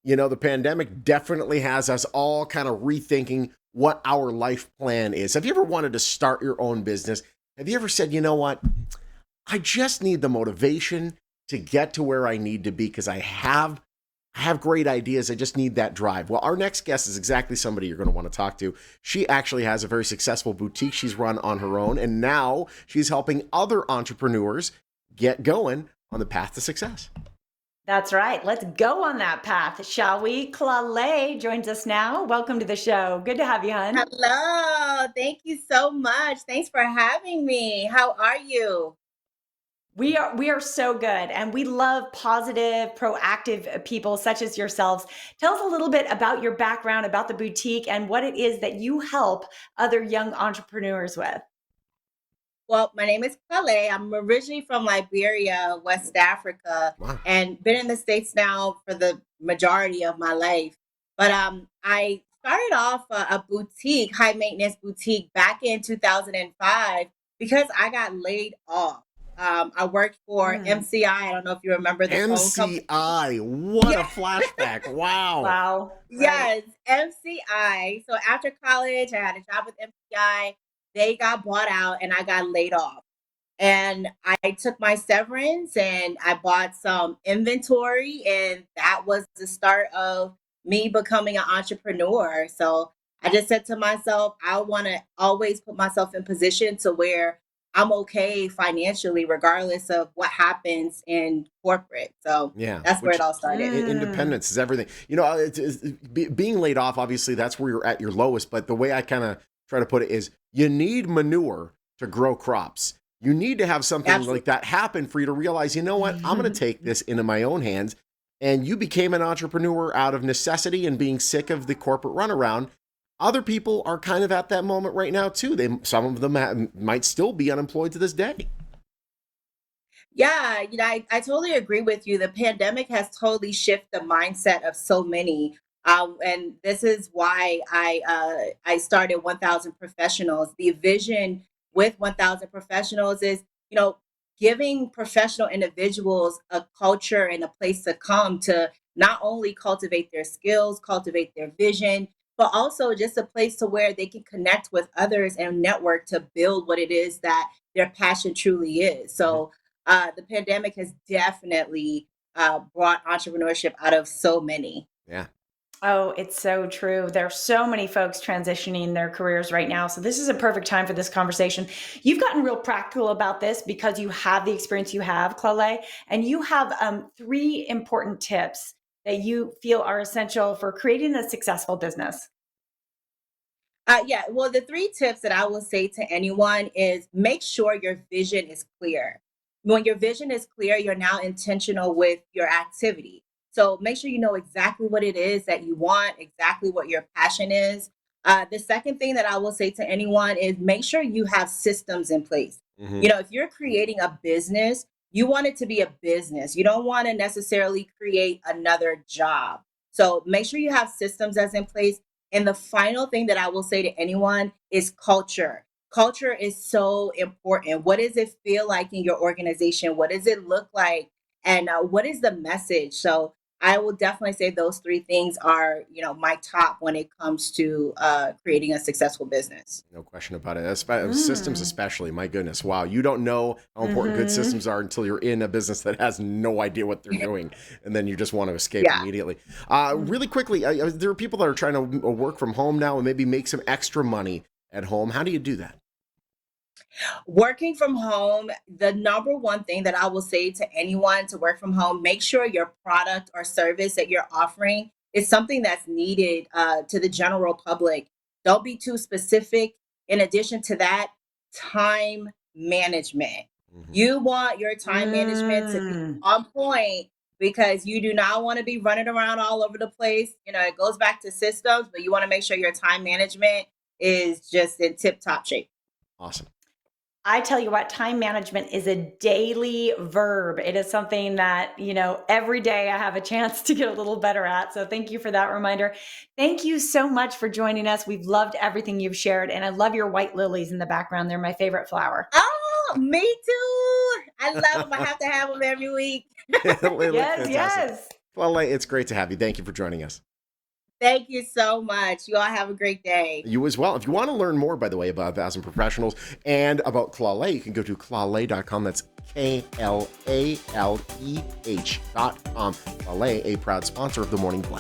The pandemic definitely has us all kind of rethinking what our life plan is. Have you ever wanted to start your own business? Have you ever said, you know what? I just need the motivation to get to where I need to be because I have great ideas. I just need that drive. Well, our next guest is exactly somebody you're going to want to talk to. She actually has a very successful boutique she's run on her own, and now she's helping other entrepreneurs get going on the path to success. That's right. Let's go on that path, shall we? Klaleh joins us now. Welcome to the show. Good to have you, hun. Hello. Thank you so much. Thanks for having me. How are you? We are so good, and we love positive, proactive people such as yourselves. Tell us a little bit about your background, about the boutique, and what it is that you help other young entrepreneurs with. Well, my name is Klaleh. I'm originally from Liberia, West Africa, Wow. and been in the States now for the majority of my life. But I started off a boutique, high maintenance boutique back in 2005 because I got laid off. I worked for Mm. MCI. I don't know if you remember the phone company. MCI, what a Yeah. flashback. Wow. Wow. Right. Yes, MCI. So after college, I had a job with MCI. They got bought out and I got laid off. And I took my severance and I bought some inventory, and that was the start of me becoming an entrepreneur. So I just said to myself, I want to always put myself in position to where I'm okay financially, regardless of what happens in corporate. So Yeah, that's where which it all started. Mm. independence is everything. Being laid off, obviously, that's where you're at your lowest. But the way I kind of try to put it is you need manure to grow crops. You need to have something like Absolutely. that happen for you to realize, you know what, I'm going to take this into my own hands. And you became an entrepreneur out of necessity and being sick of the corporate runaround. Other people are kind of at that moment right now, too. Some of them might still be unemployed to this day. Yeah, I totally agree with you. The pandemic has totally shifted the mindset of so many. And this is why I started 1,000 Professionals. The vision with 1,000 Professionals is, you know, giving professional individuals a culture and a place to come to not only cultivate their skills, cultivate their vision, but also just a place to where they can connect with others and network to build what it is that their passion truly is. Mhm. So the pandemic has definitely brought entrepreneurship out of so many. Yeah. Oh, it's so true. There are so many folks transitioning their careers right now. So this is a perfect time for this conversation. You've gotten real practical about this because you have the experience you have, Klaleh, and you have three important tips that you feel are essential for creating a successful business. Yeah, well, the three tips that I will say to anyone is make sure your vision is clear. When your vision is clear, you're now intentional with your activity. So make sure you know exactly what it is that you want, exactly what your passion is. The second thing that I will say to anyone is make sure you have systems in place. Hmm. If you're creating a business, you want it to be a business. You don't want to necessarily create another job. So make sure you have systems that's in place, and the final thing that I will say to anyone is culture. Culture is so important. What does it feel like in your organization? What does it look like? And what is the message? So I will definitely say those three things are, my top when it comes to creating a successful business. No question about it. Systems, Mm. especially. My goodness, wow! You don't know how important good Hmm. systems are until you're in a business that has no idea what they're doing, and then you just want to escape Yeah. immediately. Really quickly, there are people that are trying to work from home now and maybe make some extra money at home. How do you do that? Working from home, the number one thing that I will say to anyone to work from home, make sure your product or service that you're offering is something that's needed to the general public. Don't be too specific. In addition to that, time management. Hmm. You want your time management to be Mm. on point because you do not want to be running around all over the place. It goes back to systems, but you want to make sure your time management is just in tip top shape. Awesome. I tell you what, time management is a daily verb. It is something that, every day I have a chance to get a little better at. So thank you for that reminder. Thank you so much for joining us. We've loved everything you've shared. And I love your white lilies in the background. They're my favorite flower. Oh, me too. I love them. I have to have them every week. They look Yes, fantastic. yes. Klaleh, it's great to have you. Thank you for joining us. Thank you so much. You all have a great day. You as well. If you want to learn more, by the way, about 1,000 Professionals and about Klaleh, you can go to klaleh.com. That's KLALEH.com. Klaleh, a proud sponsor of the Morning Blend.